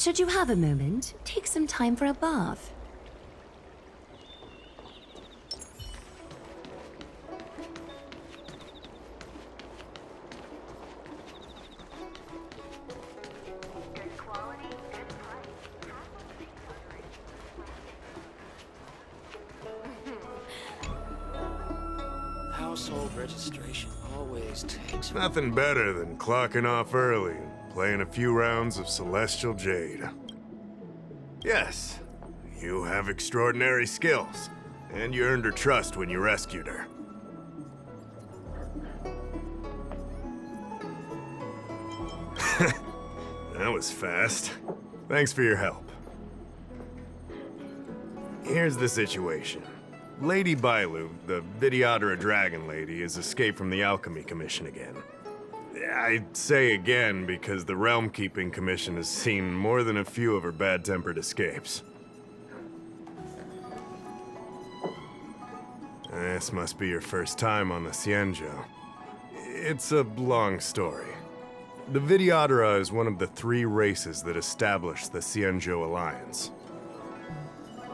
Should you have a moment, take some time for a bath. Household registration always takes... Nothing better than clocking off early and playing a few rounds of Celestial Jade. Yes, you have extraordinary skills, and you earned her trust when you rescued her. That was fast. Thanks for your help. Here's the situation. Lady Bailu, the Videodora Dragon Lady, has escaped from the Alchemy Commission again. I say again because the Realm Keeping Commission has seen more than a few of her bad-tempered escapes. This must be your first time on the Xianzhou. It's a long story. The Videodora is one of the 3 races that established the Xianzhou Alliance.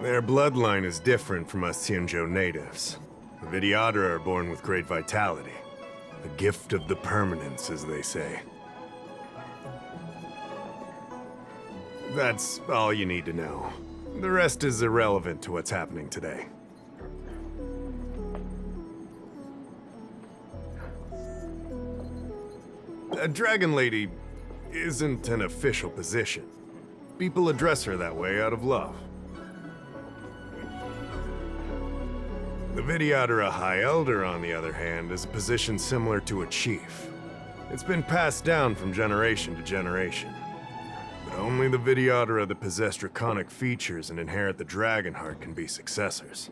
Their bloodline is different from us Xianzhou natives. The Videodora are born with great vitality. The gift of the permanence, as they say. That's all you need to know. The rest is irrelevant to what's happening today. A Dragon Lady isn't an official position. People address her that way out of love. The Videodora High Elder, on the other hand, is a position similar to a chief. It's been passed down from generation to generation. But only the Videodora that possess draconic features and inherit the dragon heart can be successors.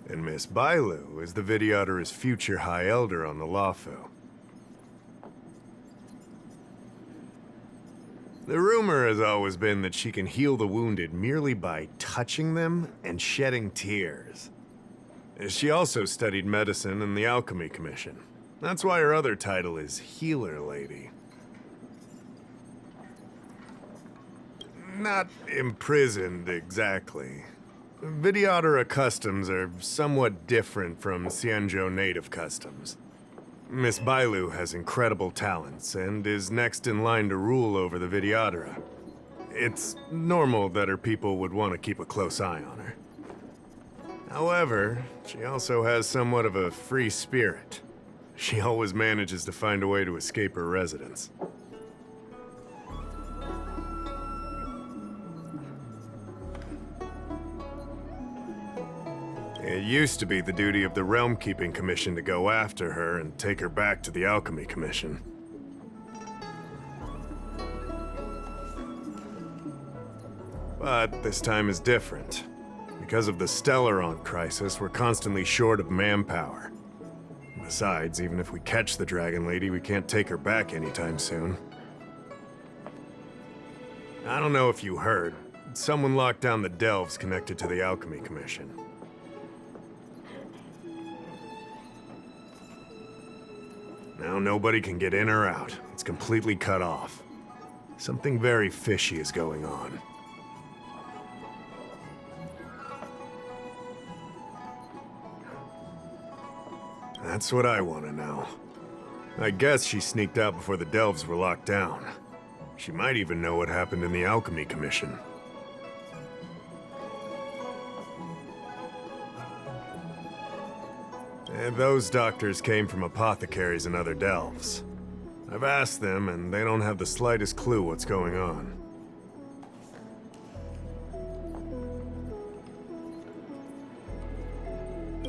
And Miss Bailu is the Videodora's future High Elder on the Lawfu. The rumor has always been that she can heal the wounded merely by touching them and shedding tears. She also studied medicine in the Alchemy Commission. That's why her other title is Healer Lady. Not imprisoned, exactly. Videodora customs are somewhat different from Xianzhou native customs. Miss Bailu has incredible talents and is next in line to rule over the Videodora. It's normal that her people would want to keep a close eye on her. However, she also has somewhat of a free spirit. She always manages to find a way to escape her residence. It used to be the duty of the Realm Keeping Commission to go after her and take her back to the Alchemy Commission. But this time is different. Because of the Stellaron crisis, we're constantly short of manpower. Besides, even if we catch the Dragon Lady, we can't take her back anytime soon. I don't know if you heard, someone locked down the delves connected to the Alchemy Commission. Now nobody can get in or out. It's completely cut off. Something very fishy is going on. That's what I want to know. I guess she sneaked out before the delves were locked down. She might even know what happened in the Alchemy Commission. And those doctors came from apothecaries and other delves. I've asked them, and they don't have the slightest clue what's going on.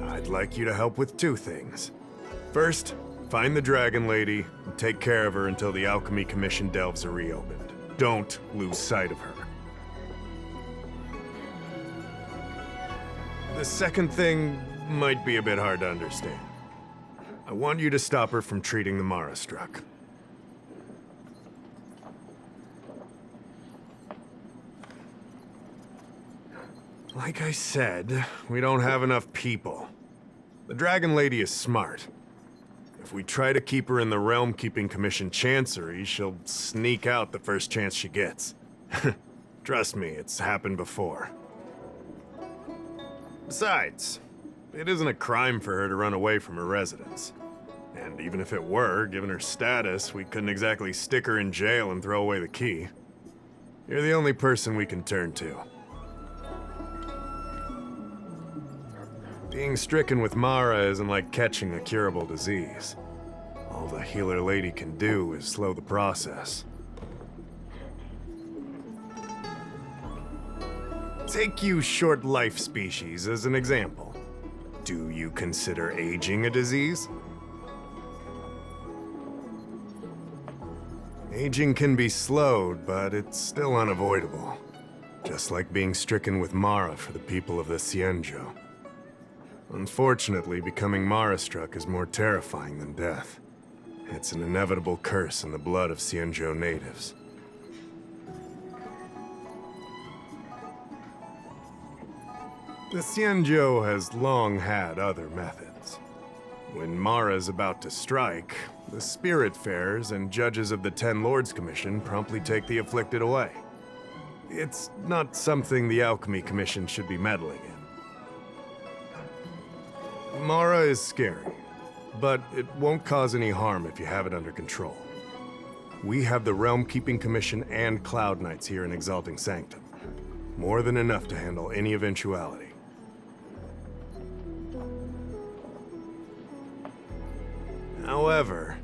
I'd like you to help with 2 things. First, find the Dragon Lady and take care of her until the Alchemy Commission delves are reopened. Don't lose sight of her. The second thing might be a bit hard to understand. I want you to stop her from treating the Mara struck. Like I said, we don't have enough people. The Dragon Lady is smart. If we try to keep her in the Realm Keeping Commission Chancery, she'll sneak out the first chance she gets. Trust me, it's happened before. Besides, it isn't a crime for her to run away from her residence. And even if it were, given her status, we couldn't exactly stick her in jail and throw away the key. You're the only person we can turn to. Being stricken with Mara isn't like catching a curable disease. All the healer lady can do is slow the process. Take you short life species as an example. Do you consider aging a disease? Aging can be slowed, but it's still unavoidable. Just like being stricken with Mara for the people of the Cienjo. Unfortunately, becoming Mara-struck is more terrifying than death. It's an inevitable curse in the blood of Cienjo natives. The Cienjo has long had other methods. When Mara is about to strike, the Spiritfarers and judges of the Ten Lords Commission promptly take the afflicted away. It's not something the Alchemy Commission should be meddling in. Mara is scary, but it won't cause any harm if you have it under control. We have the Realm Keeping Commission and Cloud Knights here in Exalting Sanctum. More than enough to handle any eventuality. However,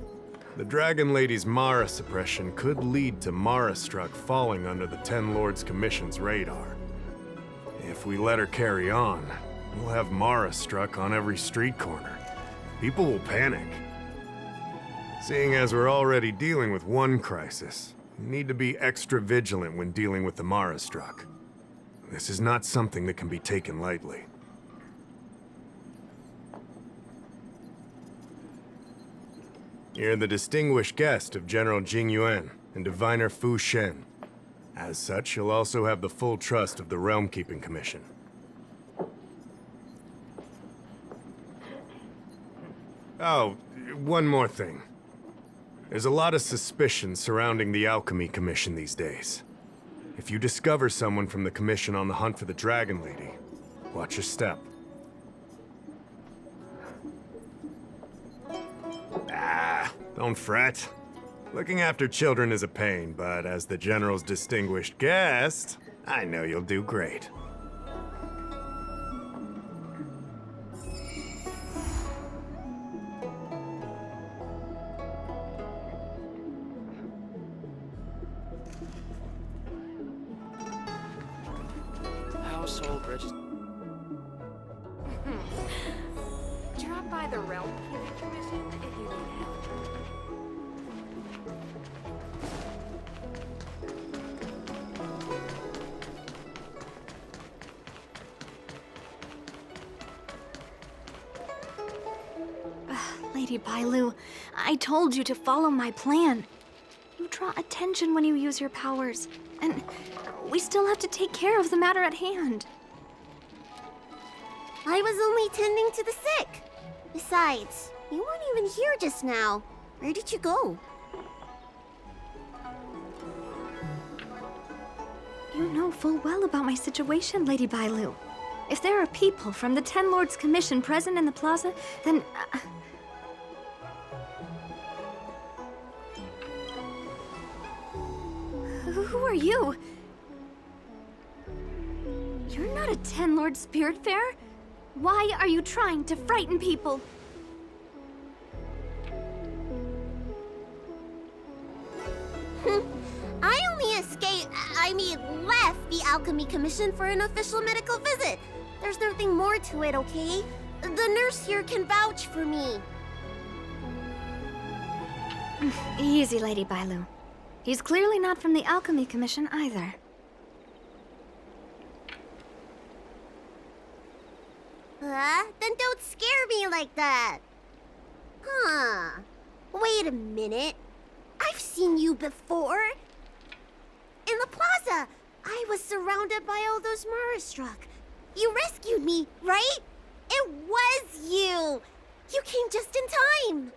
the Dragon Lady's Mara suppression could lead to Mara-struck falling under the Ten Lords Commission's radar. If we let her carry on, we'll have Mara-struck on every street corner. People will panic. Seeing as we're already dealing with one crisis, we need to be extra vigilant when dealing with the Mara-struck. This is not something that can be taken lightly. You're the distinguished guest of General Jing Yuan and Diviner Fu Shen. As such, you'll also have the full trust of the Realm Keeping Commission. Oh, one more thing. There's a lot of suspicion surrounding the Alchemy Commission these days. If you discover someone from the Commission on the hunt for the Dragon Lady, watch your step. Don't fret. Looking after children is a pain, but as the General's distinguished guest, I know you'll do great. Household register. Drop by the Realm Keeping Commission if you need help. Lady Bailu, I told you to follow my plan. You draw attention when you use your powers, and we still have to take care of the matter at hand. I was only tending to the sick. Besides, you weren't even here just now. Where did you go? You know full well about my situation, Lady Bailu. If there are people from the Ten Lords Commission present in the plaza, then... Who are you? You're not a Ten Lord Spiritfarer? Why are you trying to frighten people? I only left the Alchemy Commission for an official medical visit. There's nothing more to it, okay? The nurse here can vouch for me. Easy, Lady Bailu. He's clearly not from the Alchemy Commission either. Then don't scare me like that. Huh. Wait a minute. I've seen you before. In the plaza, I was surrounded by all those Mara-struck. You rescued me, right? It was you! You came just in time!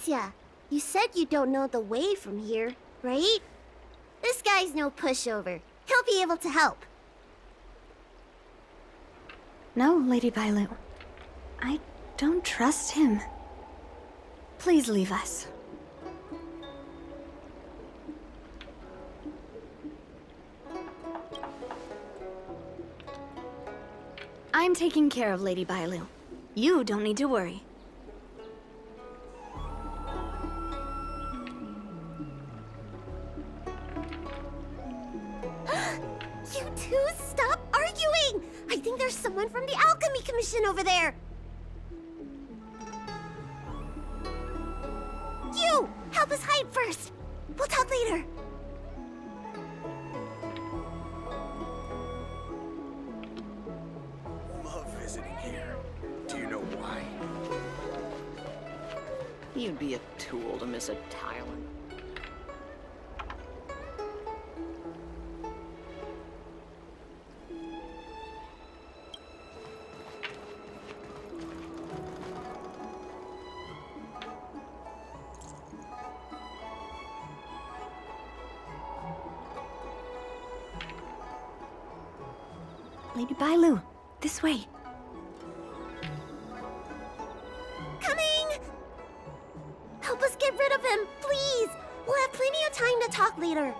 Anastasia, you said you don't know the way from here, right? This guy's no pushover. He'll be able to help. No, Lady Bailu. I don't trust him. Please leave us. I'm taking care of Lady Bailu. You don't need to worry. You two, stop arguing! I think there's someone from the Alchemy Commission over there. You! Help us hide first! We'll talk later. Love visiting here. Do you know why? You'd be a tool to miss a Thailand. Lady Bailu, this way. Coming! Help us get rid of him, please! We'll have plenty of time to talk later.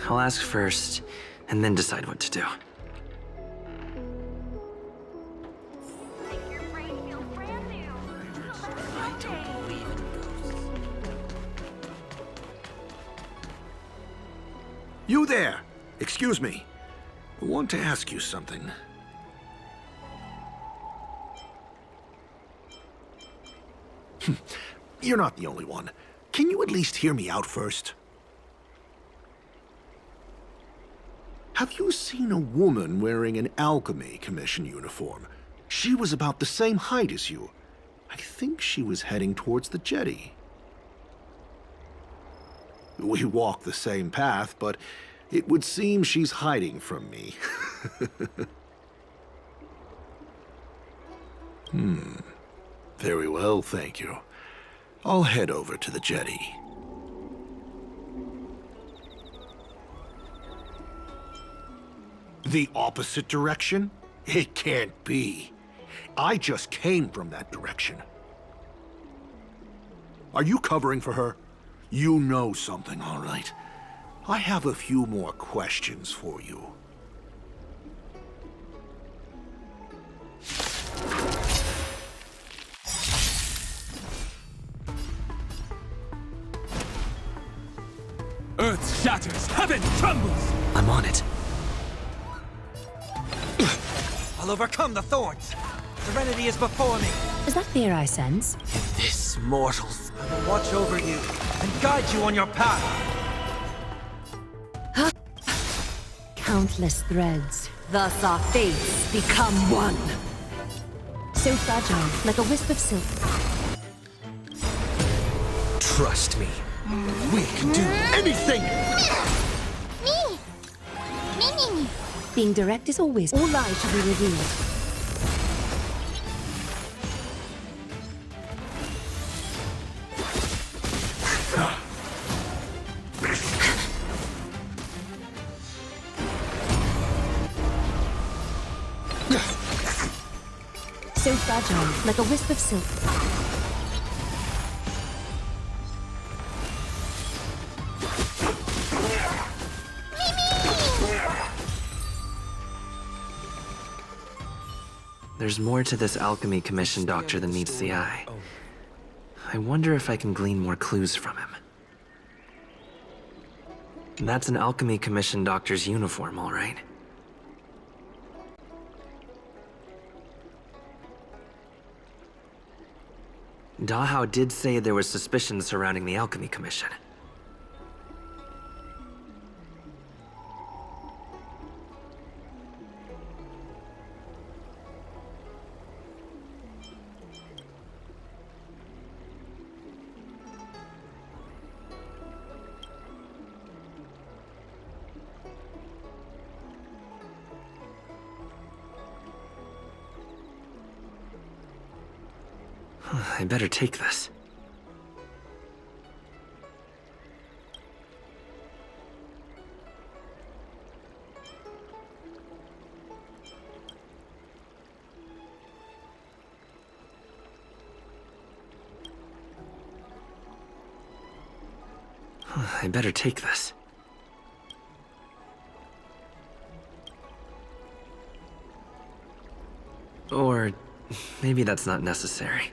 I'll ask first, and then decide what to do. Make your brain feel brand new. I don't believe in ghosts. You there! Excuse me. I want to ask you something. You're not the only one. Can you at least hear me out first? Have you seen a woman wearing an Alchemy Commission uniform? She was about the same height as you. I think she was heading towards the jetty. We walk the same path, but it would seem she's hiding from me. Very well, thank you. I'll head over to the jetty. The opposite direction? It can't be. I just came from that direction. Are you covering for her? You know something, all right. I have a few more questions for you. Earth shatters, heaven trembles! I'm on it. I'll overcome the thorns. Serenity is before me. Is that fear I sense? This, mortals, I will watch over you and guide you on your path. Countless threads. Thus our fates become one. So fragile, like a wisp of silk. Trust me. We can do anything! Me! Being direct is always all lies should be revealed. So fragile, like a wisp of silk. There's more to this Alchemy Commission doctor than meets the eye. I wonder if I can glean more clues from him. That's an Alchemy Commission doctor's uniform, all right. Dahao did say there was suspicion surrounding the Alchemy Commission. I better take this. I better take this. Or maybe that's not necessary.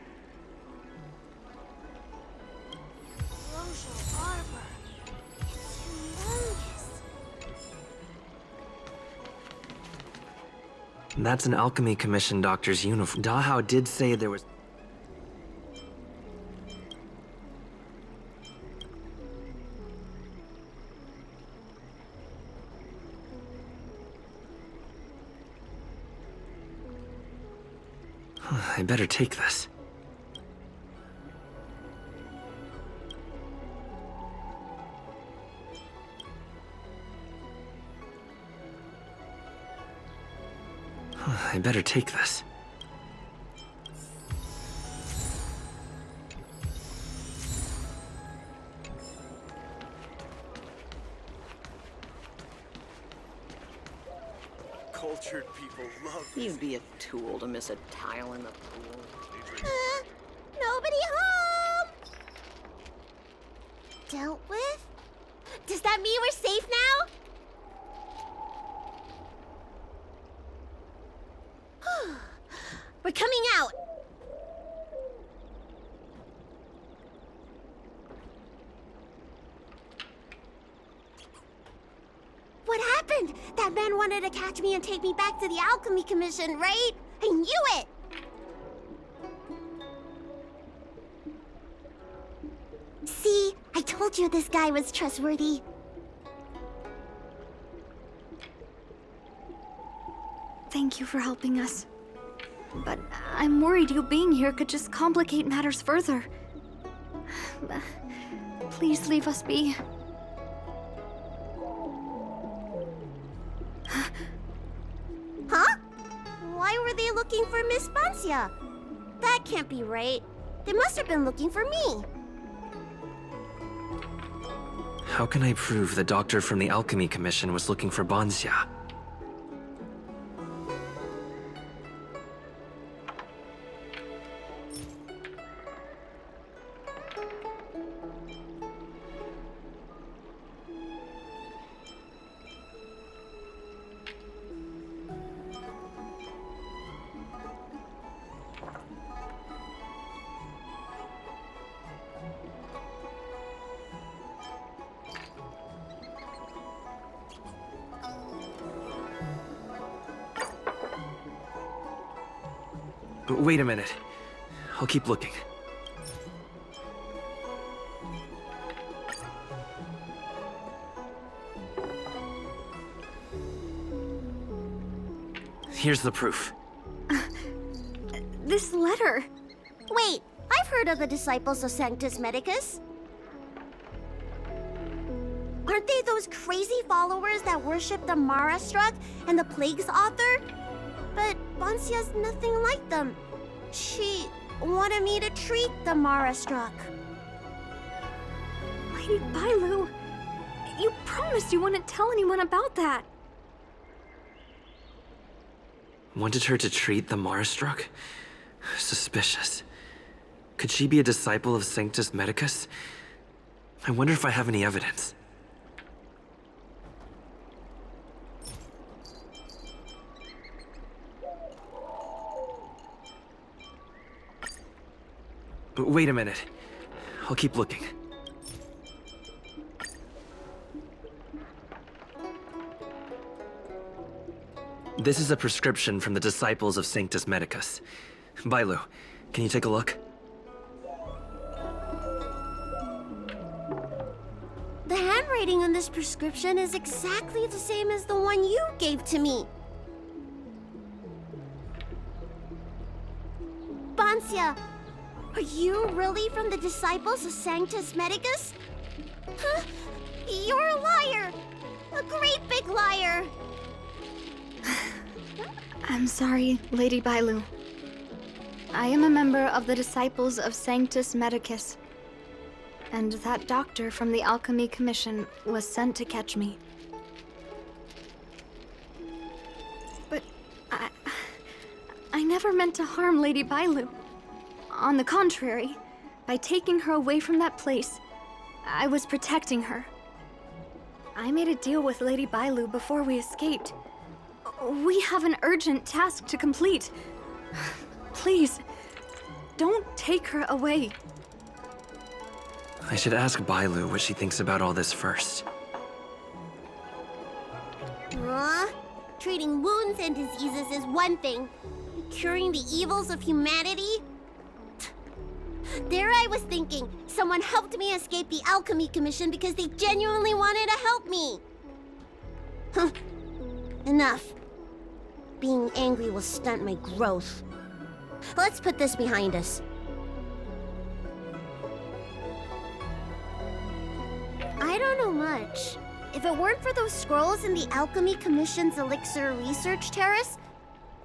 That's an Alchemy Commission doctor's uniform. Dahao did say there was... I better take this. I better take this. Cultured people love this. You'd be a tool to miss a tile in the pool. Nobody home! Dealt with? Does that mean we're safe now? We're coming out! What happened? That man wanted to catch me and take me back to the Alchemy Commission, right? I knew it! See? I told you this guy was trustworthy. Thank you for helping us. But I'm worried you being here could just complicate matters further. Please leave us be. Huh? Why were they looking for Miss Bancia? That can't be right. They must have been looking for me. How can I prove the doctor from the Alchemy Commission was looking for Bancia? But wait a minute. I'll keep looking. Here's the proof. This letter. Wait, I've heard of the disciples of Sanctus Medicus. Aren't they those crazy followers that worship the Mara Struck and the Plague's author? But Bancia's nothing like them. She wanted me to treat the Mara Struck. Lady Bailu, you promised you wouldn't tell anyone about that. Wanted her to treat the Marastruck? Suspicious. Could she be a disciple of Sanctus Medicus? I wonder if I have any evidence. But wait a minute. I'll keep looking. This is a prescription from the disciples of Sanctus Medicus. Bailu, can you take a look? The handwriting on this prescription is exactly the same as the one you gave to me. Bancia, are you really from the disciples of Sanctus Medicus? Huh? You're a liar! A great big liar! I'm sorry, Lady Bailu. I am a member of the Disciples of Sanctus Medicus. And that doctor from the Alchemy Commission was sent to catch me. But I never meant to harm Lady Bailu. On the contrary, by taking her away from that place, I was protecting her. I made a deal with Lady Bailu before we escaped. We have an urgent task to complete. Please, don't take her away. I should ask Bailu what she thinks about all this first. Treating wounds and diseases is one thing. Curing the evils of humanity? There I was thinking, someone helped me escape the Alchemy Commission because they genuinely wanted to help me. Enough. Being angry will stunt my growth. Let's put this behind us. I don't know much. If it weren't for those scrolls in the Alchemy Commission's Elixir Research Terrace,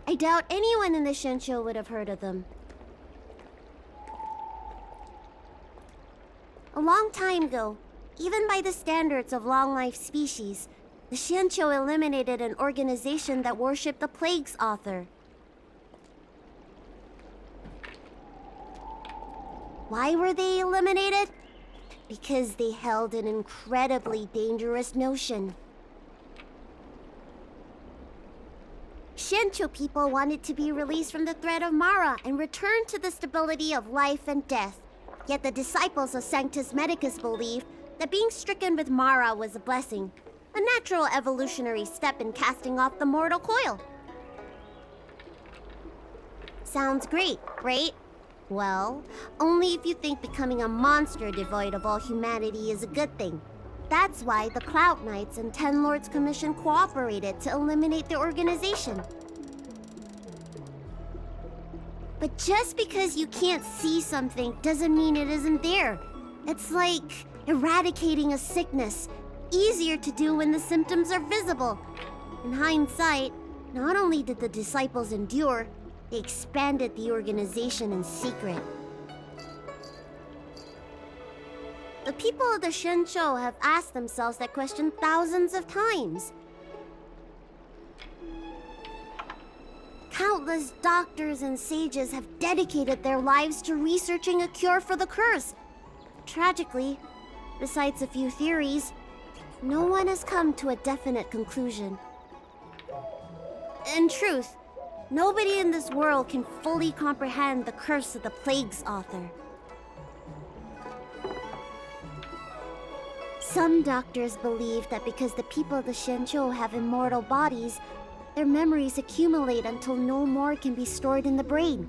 I doubt anyone in the Shensho would have heard of them. A long time ago, even by the standards of long-life species, the Shensho eliminated an organization that worshipped the Plague's author. Why were they eliminated? Because they held an incredibly dangerous notion. Shensho people wanted to be released from the threat of Mara and return to the stability of life and death. Yet the disciples of Sanctus Medicus believed that being stricken with Mara was a blessing, a natural evolutionary step in casting off the mortal coil. Sounds great, right? Well, only if you think becoming a monster devoid of all humanity is a good thing. That's why the Cloud Knights and Ten Lords Commission cooperated to eliminate the organization. But just because you can't see something doesn't mean it isn't there. It's like eradicating a sickness. Easier to do when the symptoms are visible. In hindsight, not only did the disciples endure, they expanded the organization in secret. The people of the Shensho have asked themselves that question thousands of times. Countless doctors and sages have dedicated their lives to researching a cure for the curse. Tragically, besides a few theories, no one has come to a definite conclusion. In truth, nobody in this world can fully comprehend the curse of the Plague's author. Some doctors believe that because the people of the Shensho have immortal bodies, their memories accumulate until no more can be stored in the brain.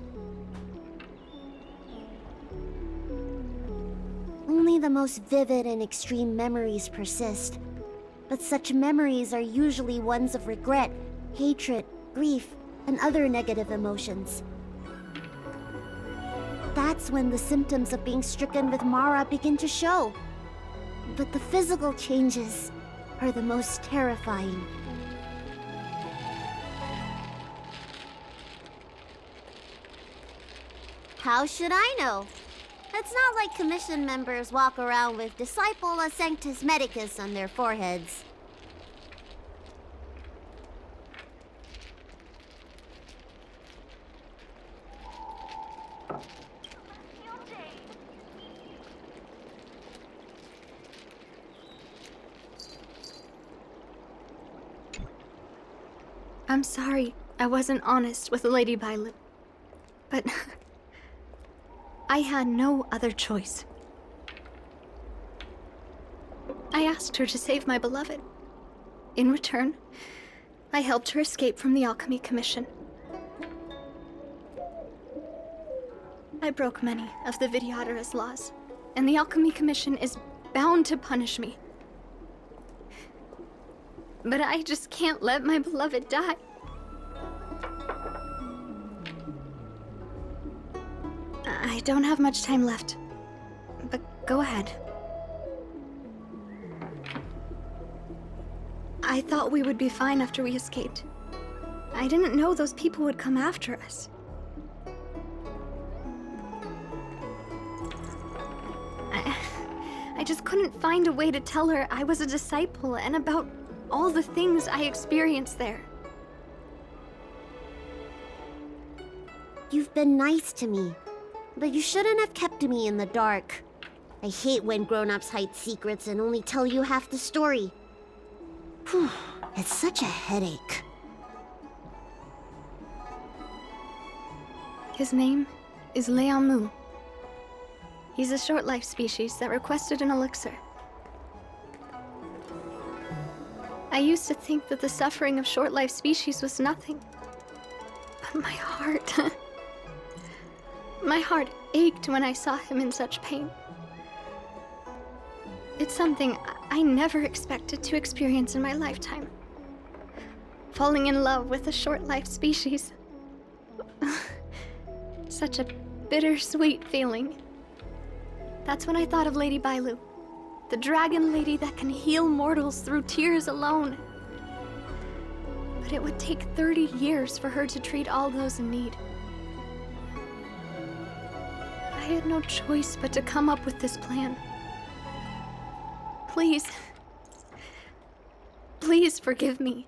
Only the most vivid and extreme memories persist. But such memories are usually ones of regret, hatred, grief, and other negative emotions. That's when the symptoms of being stricken with Mara begin to show. But the physical changes are the most terrifying. How should I know? It's not like Commission members walk around with Disciple of Sanctus Medicus on their foreheads. I'm sorry I wasn't honest with Lady Bailu, but I had no other choice. I asked her to save my beloved. In return, I helped her escape from the Alchemy Commission. I broke many of the Miniaturas laws, and the Alchemy Commission is bound to punish me. But I just can't let my beloved die. I don't have much time left, but go ahead. I thought we would be fine after we escaped. I didn't know those people would come after us. I just couldn't find a way to tell her I was a disciple and about all the things I experienced there. You've been nice to me, but you shouldn't have kept me in the dark. I hate when grown-ups hide secrets and only tell you half the story. Whew, it's such a headache. His name is Leamu. He's a short-life species that requested an elixir. I used to think that the suffering of short-life species was nothing. But my heart... my heart ached when I saw him in such pain. It's something I never expected to experience in my lifetime. Falling in love with a short-life species. Such a bittersweet feeling. That's when I thought of Lady Bailu, the dragon lady that can heal mortals through tears alone. But it would take 30 years for her to treat all those in need. I had no choice but to come up with this plan. Please, please forgive me.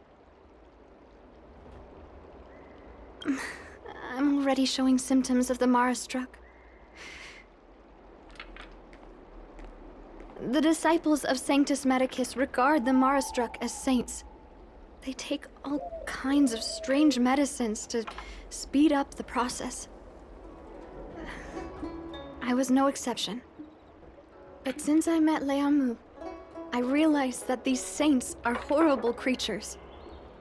I'm already showing symptoms of the Mara struck. The disciples of Sanctus Medicus regard the Mara struck as saints. They take all kinds of strange medicines to speed up the process. I was no exception. But since I met Leamu, I realized that these saints are horrible creatures.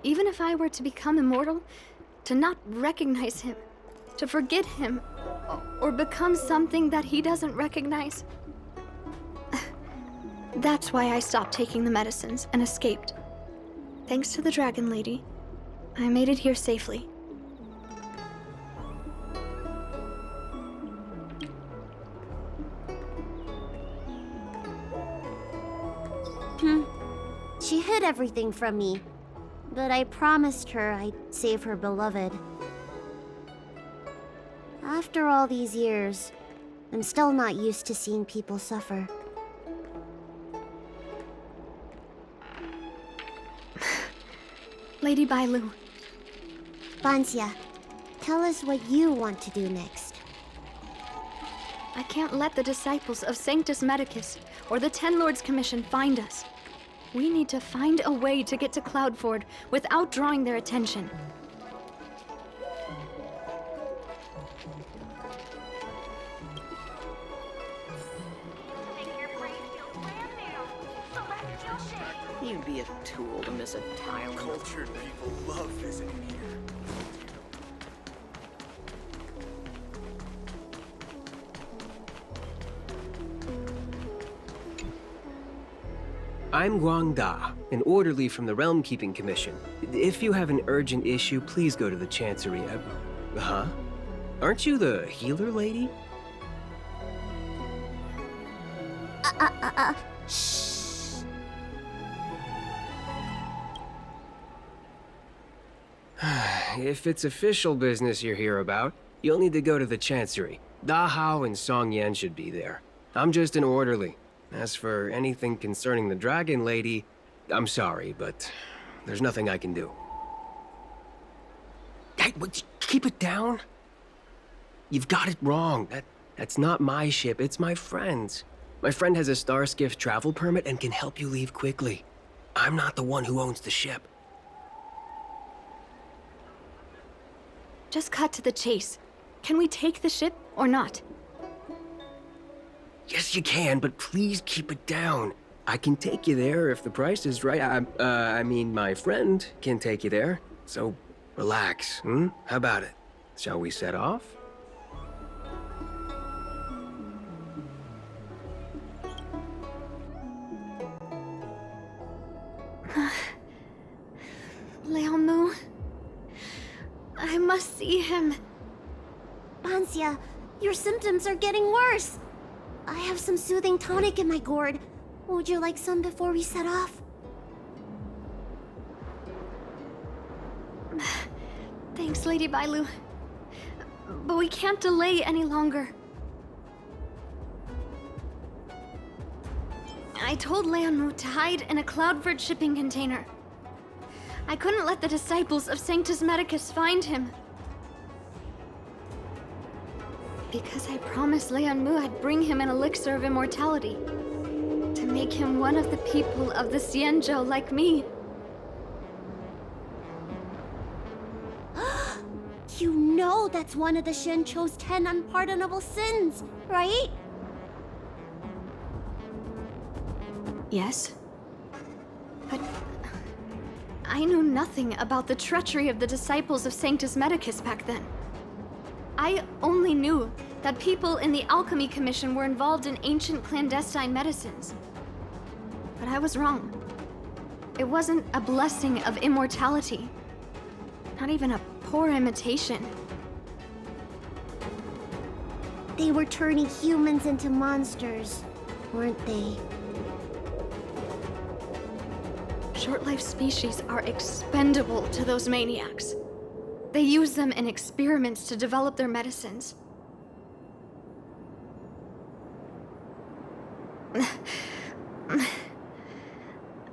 Even if I were to become immortal, to not recognize him, to forget him, or become something that he doesn't recognize. That's why I stopped taking the medicines and escaped. Thanks to the Dragon Lady, I made it here safely. She hid everything from me, but I promised her I'd save her beloved. After all these years, I'm still not used to seeing people suffer. Lady Bailu. Bansia, tell us what you want to do next. I can't let the disciples of Sanctus Medicus or the Ten Lords Commission find us. We need to find a way to get to Cloudford without drawing their attention. You'd be a tool to miss a tile. Cultured people love visiting here. I'm Guang Da, an orderly from the Realm Keeping Commission. If you have an urgent issue, please go to the Chancery. Huh? Aren't you the healer lady? Shh. If it's official business you're here about, you'll need to go to the Chancery. Da Hao and Song Yan should be there. I'm just an orderly. As for anything concerning the Dragon Lady, I'm sorry, but there's nothing I can do. Hey, keep it down. You've got it wrong. That's not my ship, it's my friend's. My friend has a Starskiff travel permit and can help you leave quickly. I'm not the one who owns the ship. Just cut to the chase. Can we take the ship or not? Yes, you can, but please keep it down. I can take you there if the price is right. I mean, my friend can take you there. So, relax, hmm? How about it? Shall we set off? Leamu. I must see him. Bansia, your symptoms are getting worse. I have some soothing tonic in my gourd. Would you like some before we set off? Thanks, Lady Bailu. But we can't delay any longer. I told Leonmu to hide in a Cloudford shipping container. I couldn't let the disciples of Sanctus Medicus find him. Because I promised Leonmu I'd bring him an elixir of immortality. To make him one of the people of the Xianzhou like me. You know that's one of the Xianzhou's 10 unpardonable sins, right? Yes. But I knew nothing about the treachery of the disciples of Sanctus Medicus back then. I only knew that people in the Alchemy Commission were involved in ancient clandestine medicines. But I was wrong. It wasn't a blessing of immortality. Not even a poor imitation. They were turning humans into monsters, weren't they? Short-lived species are expendable to those maniacs. They use them in experiments to develop their medicines.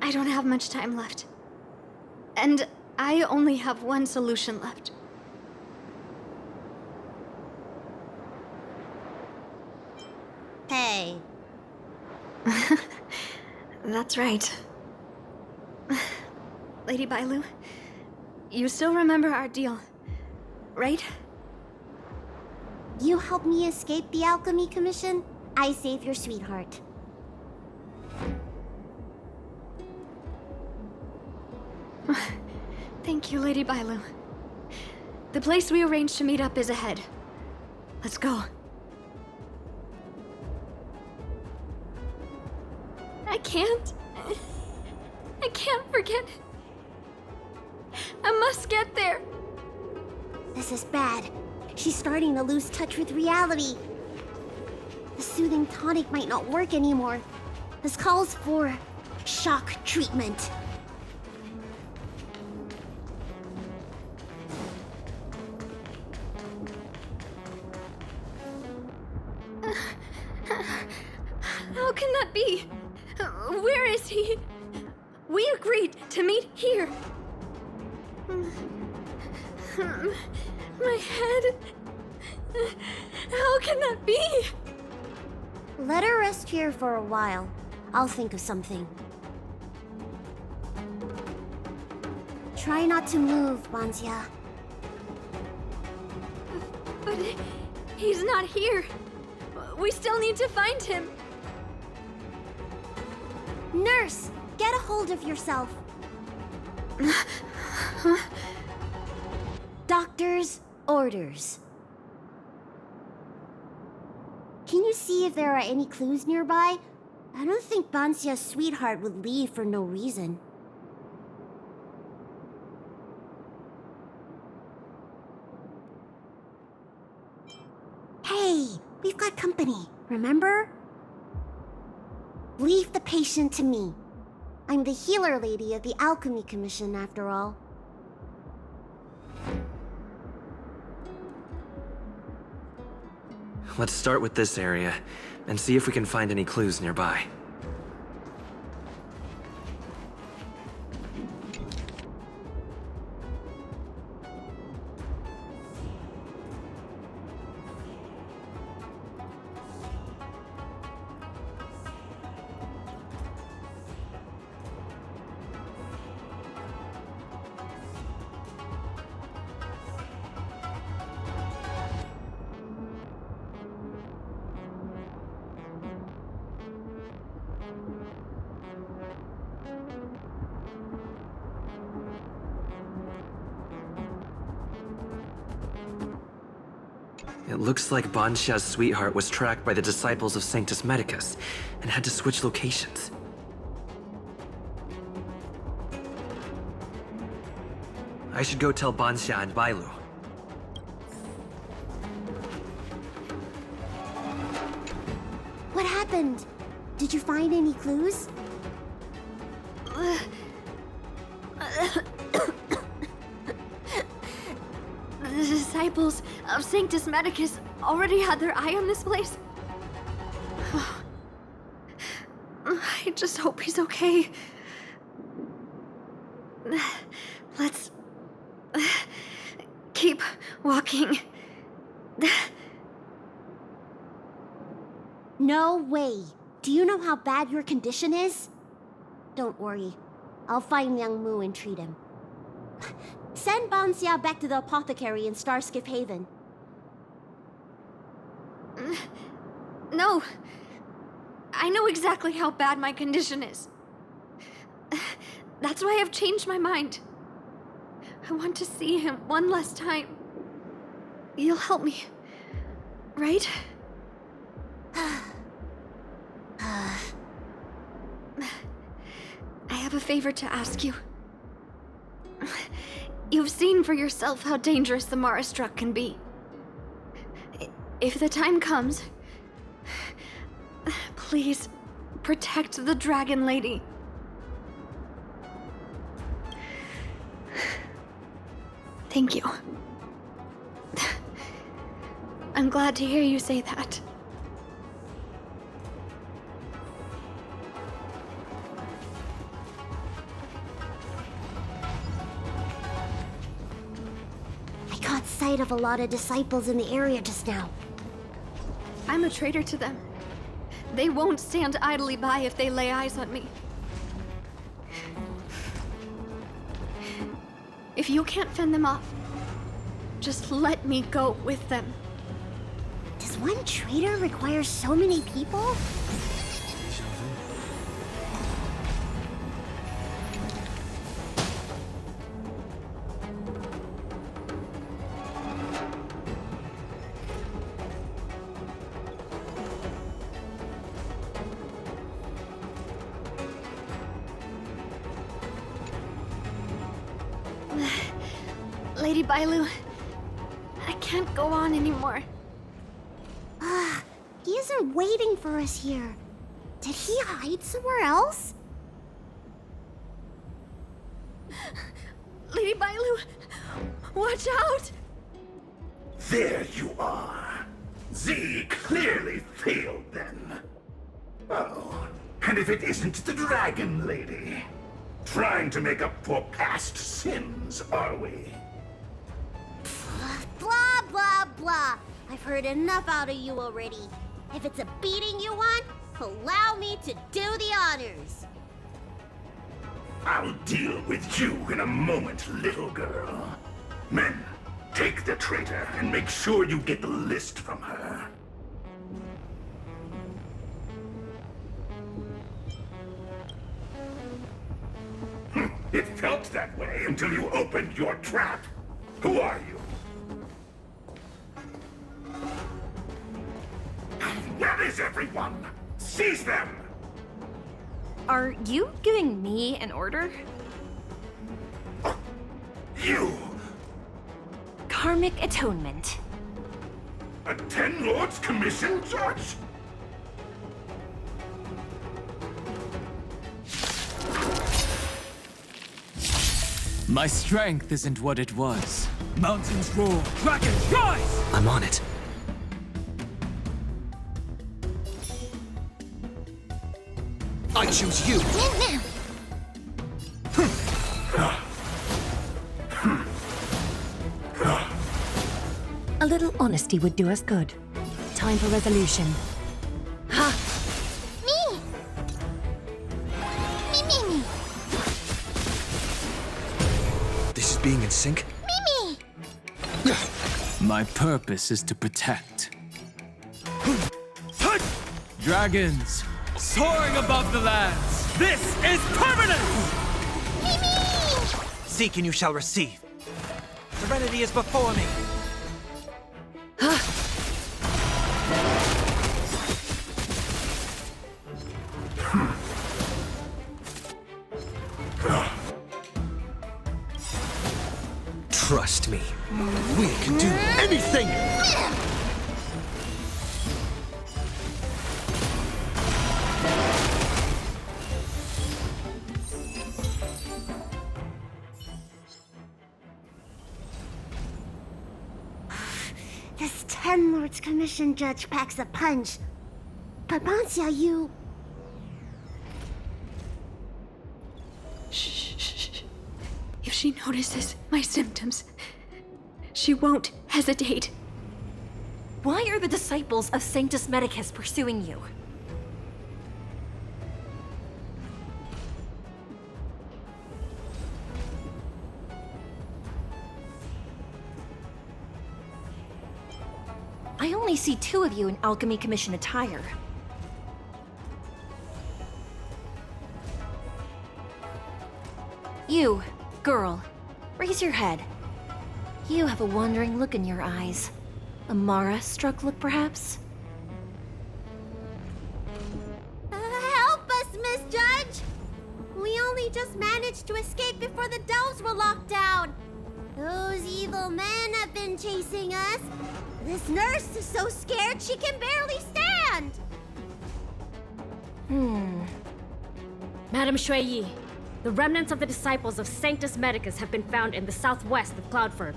I don't have much time left. And I only have one solution left. Hey. That's right. Lady Bailu, you still remember our deal, right? You help me escape the Alchemy Commission, I save your sweetheart. Thank you, Lady Bailu. The place we arranged to meet up is ahead. Let's go. I can't forget. I must get there. This is bad. She's starting to lose touch with reality. The soothing tonic might not work anymore. This calls for shock treatment. How can that be? Where is he? We agreed to meet here. My head. How can that be? Let her rest here for a while. I'll think of something. Try not to move, Banxia. But he's not here. We still need to find him. Nurse, get a hold of yourself. Doctor's orders. Can you see if there are any clues nearby? I don't think Banxia's sweetheart would leave for no reason. Hey, we've got company, remember? Leave the patient to me. I'm the healer lady of the Alchemy Commission, after all. Let's start with this area, and see if we can find any clues nearby. It looks like Banxia's sweetheart was tracked by the disciples of Sanctus Medicus and had to switch locations. I should go tell Banxia and Bailu. What happened? Did you find any clues? The disciples of Sanctus Medicus already had their eye on this place. I just hope he's okay. Let's keep walking. No way. Do you know how bad your condition is? Don't worry. I'll find young Mu and treat him. Send Banxia back to the apothecary in Starskip Haven. No. I know exactly how bad my condition is. That's why I've changed my mind. I want to see him one last time. You'll help me, right? I have a favor to ask you. You've seen for yourself how dangerous the Mara Struck can be. If the time comes, please protect the Dragon Lady. Thank you. I'm glad to hear you say that. I caught sight of a lot of disciples in the area just now. I'm a traitor to them. They won't stand idly by if they lay eyes on me. If you can't fend them off, just let me go with them. Does one traitor require so many people? Lady Bailu, I can't go on anymore. He isn't waiting for us here. Did he hide somewhere else? Lady Bailu, watch out! There you are. Z clearly failed then. Oh, and if it isn't the Dragon Lady. Trying to make up for past sins, are we? Blah, blah, blah. I've heard enough out of you already. If it's a beating you want, allow me to do the honors. I'll deal with you in a moment, little girl. Men, take the traitor and make sure you get the list from her. It felt that way until you opened your trap. Who are you? Where is everyone? Seize them! Are you giving me an order? You! Karmic atonement. A Ten Lords Commission judge? My strength isn't what it was. Mountains roar, dragons rise! I'm on it. I choose you! A little honesty would do us good. Time for resolution. Ha! Me! Me. This is being in sync? Me. My purpose is to protect. Dragons, soaring above the lands. This is permanent! Seek and you shall receive. Serenity is before me. Trust me. We can do anything! This Ten Lords Commission judge packs a punch. But Banxia, you... Shh. If she notices my symptoms, she won't hesitate. Why are the disciples of Sanctus Medicus pursuing you? I only see 2 of you in Alchemy Commission attire. You, girl, raise your head. You have a wandering look in your eyes. A Mara-struck look, perhaps? Help us, Miss Judge! We only just managed to escape before the delves were locked down. Those evil men have been chasing us. This nurse is so scared she can barely stand. Madame Shuiyi, the remnants of the disciples of Sanctus Medicus have been found in the southwest of Cloudford.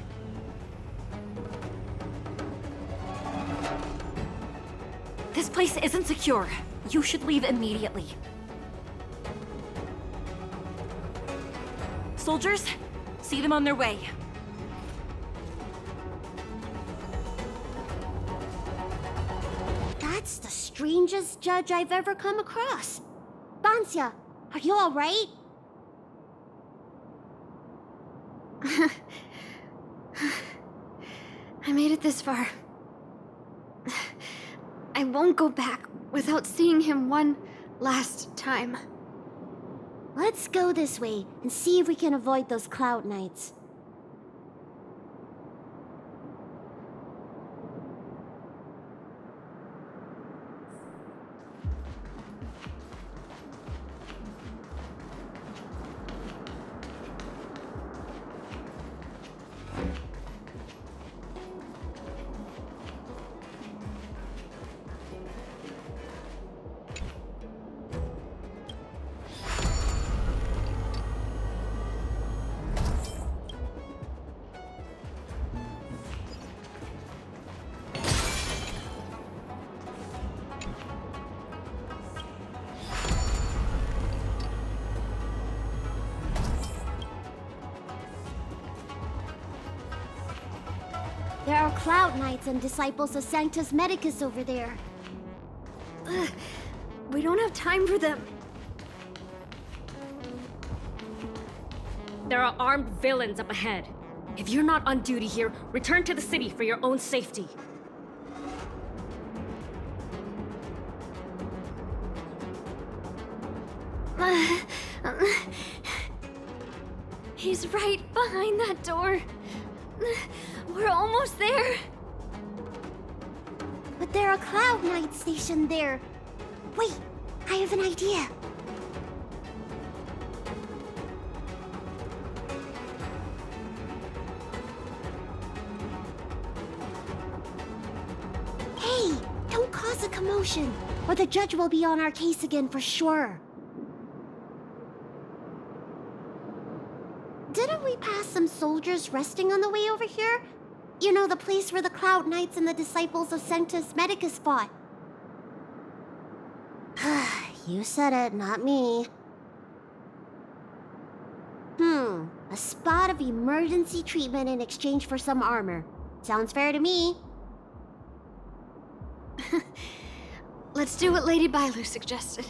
This place isn't secure. You should leave immediately. Soldiers, see them on their way. That's the strangest judge I've ever come across. Bancia, are you all right? I made it this far. I won't go back without seeing him one last time. Let's go this way and see if we can avoid those cloud knights. There are Cloud Knights and Disciples of Sanctus Medicus over there. We don't have time for them. There are armed villains up ahead. If you're not on duty here, return to the city for your own safety. He's right behind that door. We're almost there. But there are Cloud Knights stationed there. Wait, I have an idea. Hey, don't cause a commotion, or the judge will be on our case again for sure. Didn't we pass some soldiers resting on the way over here? You know, the place where the Cloud Knights and the Disciples of Sanctus Medicus fought. You said it, not me. A spot of emergency treatment in exchange for some armor. Sounds fair to me. Let's do what Lady Bailu suggested.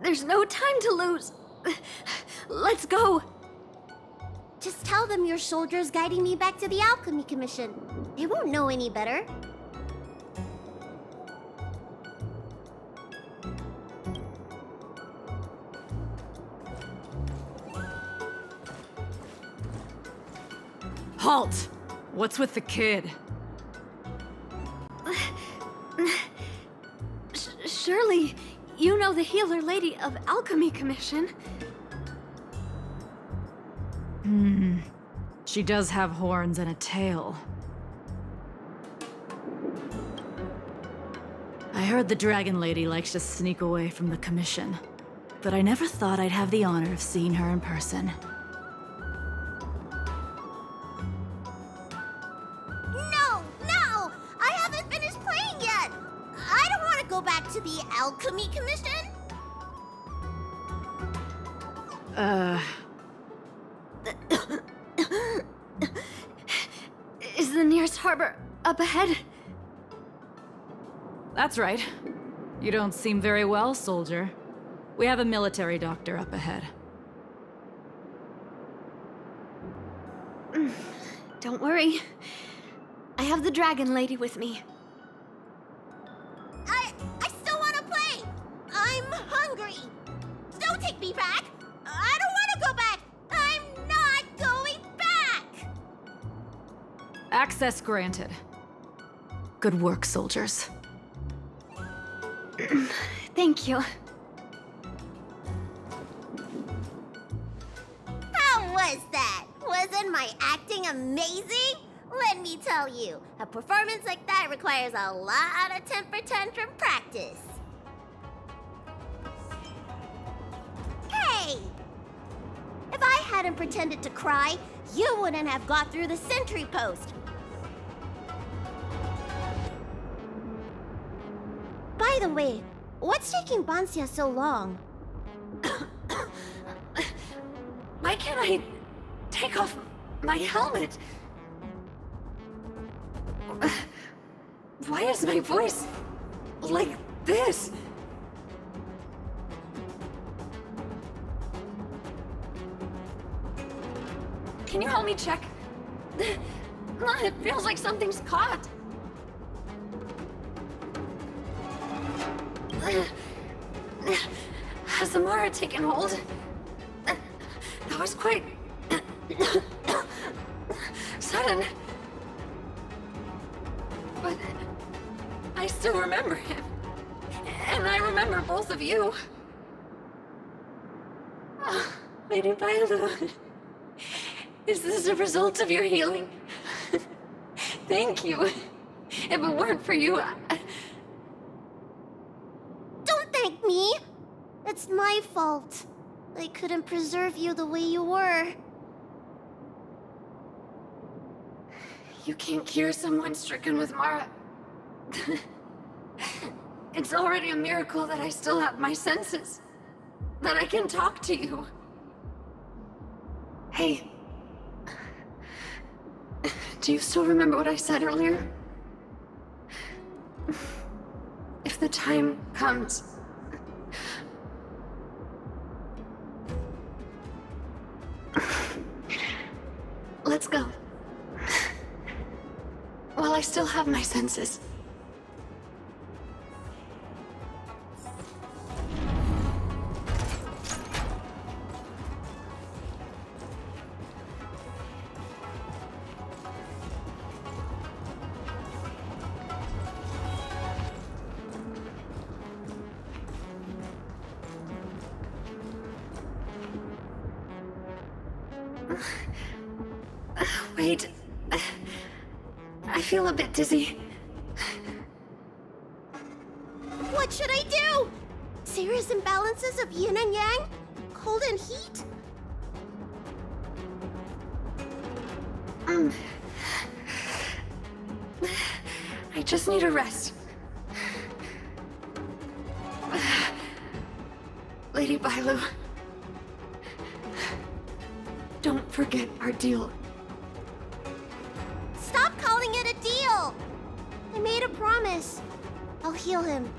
There's no time to lose. Let's go. Just tell them your soldiers guiding me back to the Alchemy Commission. They won't know any better. Halt! What's with the kid? Surely, you know the healer lady of Alchemy Commission. She does have horns and a tail. I heard the dragon lady likes to sneak away from the commission. but I never thought I'd have the honor of seeing her in person. No! No! I haven't finished playing yet! I don't want to go back to the Alchemy Commission! Is the nearest harbor up ahead? That's right. You don't seem very well, soldier. We have a military doctor up ahead. Don't worry. I have the dragon lady with me. I still want to play! I'm hungry! Don't take me back! I don't want to go back! I'm not going back! Access granted. Good work, soldiers. Thank you. How was that? Wasn't my acting amazing? Let me tell you, a performance like that requires a lot of temper tantrum practice. Hey! If I hadn't pretended to cry, you wouldn't have got through the sentry post. By the way, what's taking Bansia so long? Why can't I take off my helmet? Why is my voice like this? Can you help me check? It feels like something's caught. Has Amara taken hold? That was quite sudden. But I still remember him. And I remember both of you. Lady Bailu, is this a result of your healing? Thank you. If it weren't for you, Don't thank me! It's my fault. I couldn't preserve you the way you were. You can't cure someone stricken with Mara. It's already a miracle that I still have my senses. That I can talk to you. Hey. Do you still remember what I said earlier? If the time comes... Let's go. While I still have my senses. Wait. I feel a bit dizzy. What should I do? Serious imbalances of yin and yang? Cold and heat? I just need a rest. Lady Bailu, don't forget our deal. Stop calling it a deal! I made a promise. I'll heal him.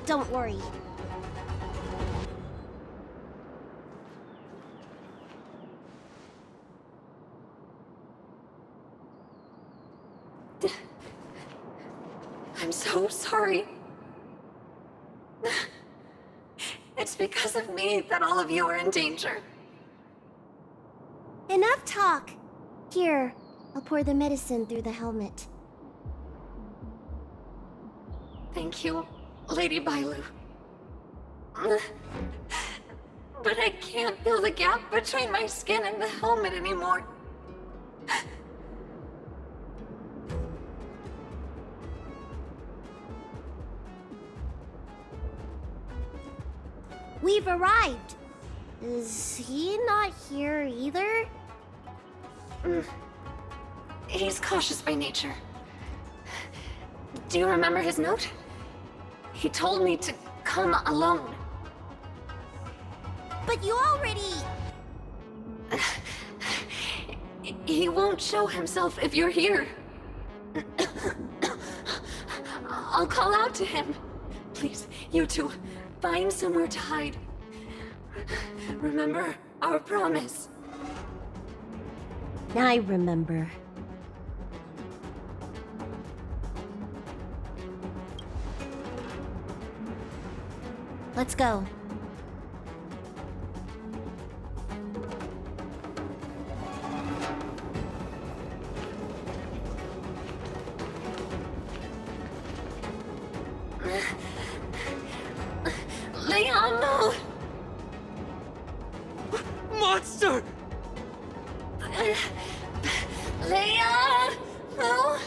Don't worry. I'm so sorry. It's because of me that all of you are in danger. Enough talk. Here, I'll pour the medicine through the helmet. Thank you, Lady Bailu. But I can't feel the gap between my skin and the helmet anymore. We've you've arrived. Is he not here either? He's cautious by nature. Do you remember his note? He told me to come alone. But you already... He won't show himself if you're here. I'll call out to him. Please, you two, find somewhere to hide. Remember our promise. I remember. Let's go. Leon, no! Monster! Leon! No!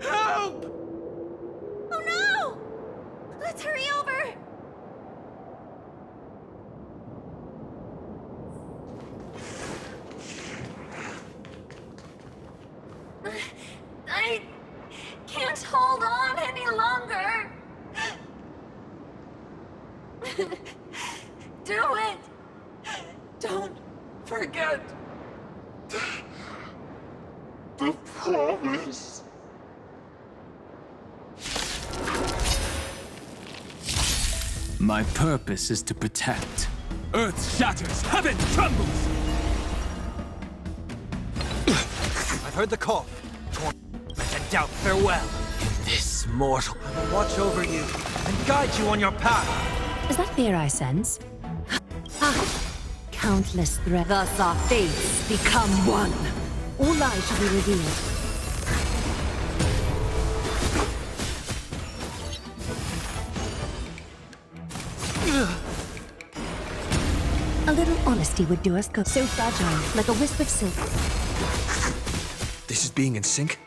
Help! Oh no! Let's hurry over! I can't hold on any longer. Do it! Don't forget the promise. My purpose is to protect. Earth shatters, heaven trembles! I've heard the call. Let the doubt farewell. This mortal will watch over you and guide you on your path. Is that fear I sense? Countless threats. Thus our fates become one. All lies shall be revealed. A little honesty would do us good. So fragile, like a wisp of silk. This is being in sync?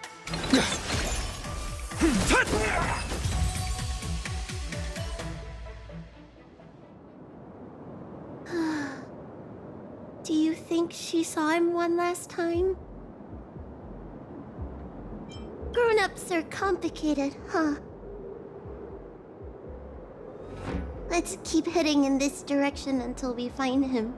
Do you think she saw him one last time? Grown-ups are complicated, huh? Let's keep heading in this direction until we find him.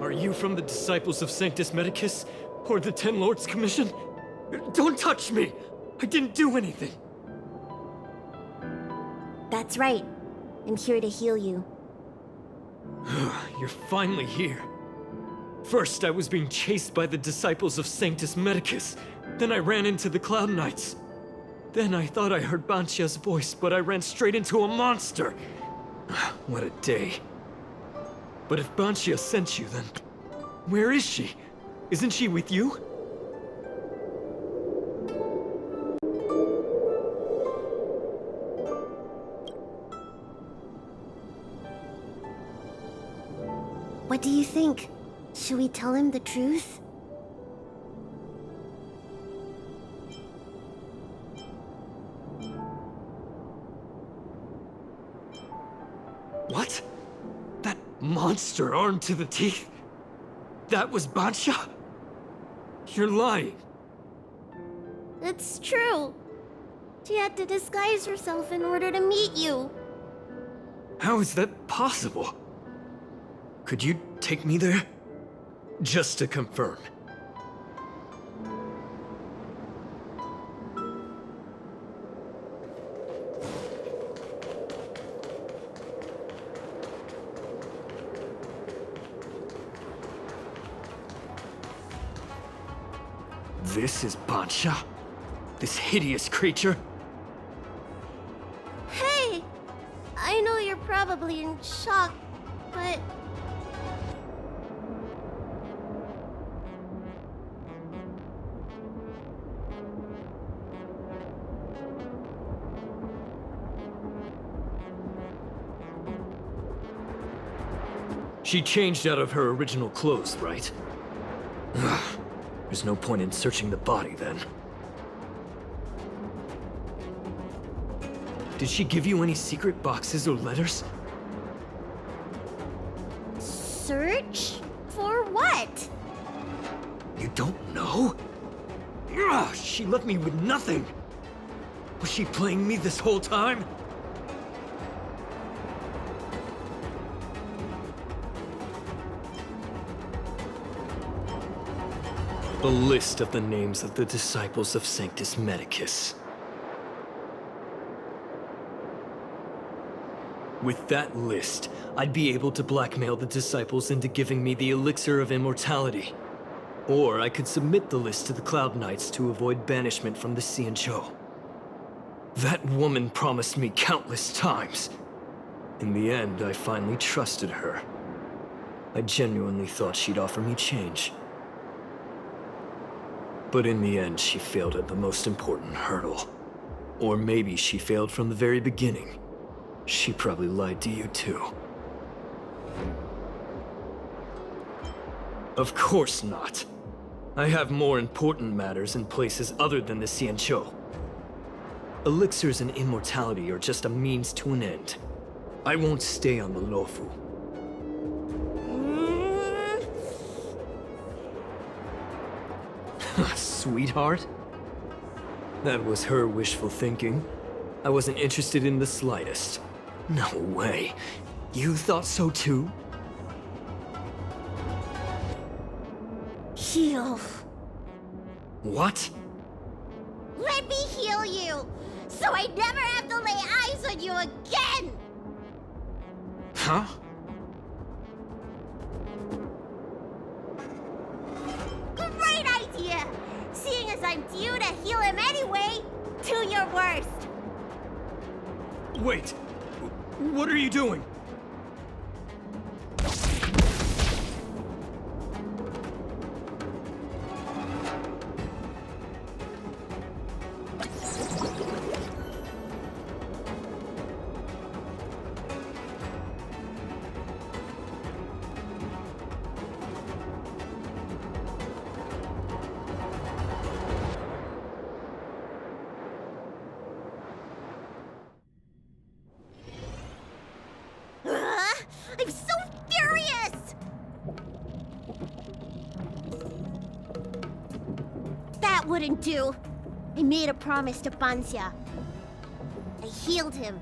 Are you from the disciples of Sanctus Medicus? Or the Ten Lords Commission? Don't touch me! I didn't do anything! That's right. I'm here to heal you. You're finally here. First, I was being chased by the disciples of Sanctus Medicus. Then I ran into the Cloud Knights. Then I thought I heard Banshia's voice, but I ran straight into a monster. What a day. But if Banshia sent you, then where is she? Isn't she with you? What do you think? Should we tell him the truth? What? That monster armed to the teeth? That was Banshia? You're lying. It's true. She had to disguise herself in order to meet you. How is that possible? Could you take me there? Just to confirm. This is Banshia? This hideous creature? Hey! I know you're probably in shock, but... She changed out of her original clothes, right? There's no point in searching the body then. Did she give you any secret boxes or letters? Search? For what? You don't know? She left me with nothing! Was she playing me this whole time? A list of the names of the disciples of Sanctus Medicus. With that list, I'd be able to blackmail the disciples into giving me the elixir of immortality. Or I could submit the list to the Cloud Knights to avoid banishment from the Xianzhou. That woman promised me countless times. In the end, I finally trusted her. I genuinely thought she'd offer me change. But in the end, she failed at the most important hurdle. Or maybe she failed from the very beginning. She probably lied to you too. Of course not. I have more important matters in places other than the Xianzhou. Elixirs and immortality are just a means to an end. I won't stay on the Luofu. Sweetheart? That was her wishful thinking. I wasn't interested in the slightest. No way. You thought so too? Heal. What? Let me heal you, so I never have to lay eyes on you again! Huh? Great idea! Seeing as I'm due to heal him anyway, do your worst! Wait! What are you doing? I'm so furious! That wouldn't do. I made a promise to Banxia. I healed him.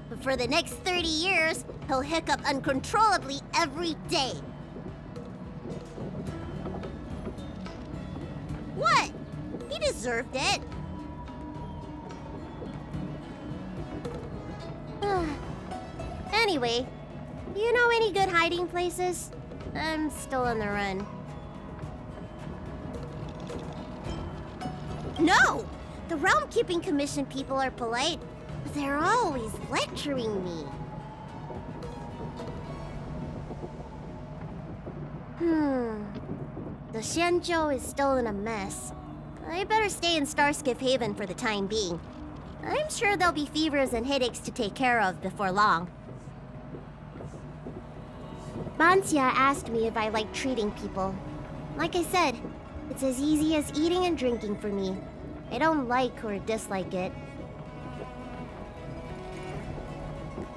But for the next 30 years, he'll hiccup uncontrollably every day. What? He deserved it. Anyway, do you know any good hiding places? I'm still on the run. No! The Realm Keeping Commission people are polite, but they're always lecturing me. The Xianzhou is still in a mess. I better stay in Starskip Haven for the time being. I'm sure there'll be fevers and headaches to take care of before long. Banxia asked me if I like treating people. Like I said, it's as easy as eating and drinking for me. I don't like or dislike it.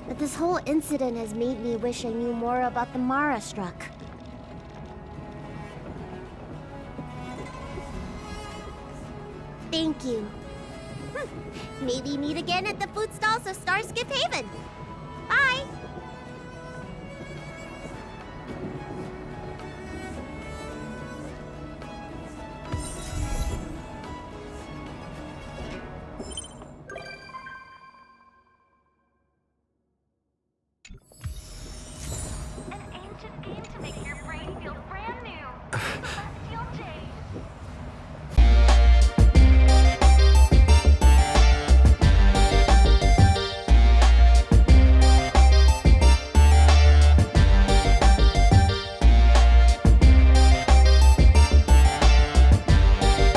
But this whole incident has made me wish I knew more about the Mara struck. Thank you. Maybe meet again at the food stalls of Starskip Haven.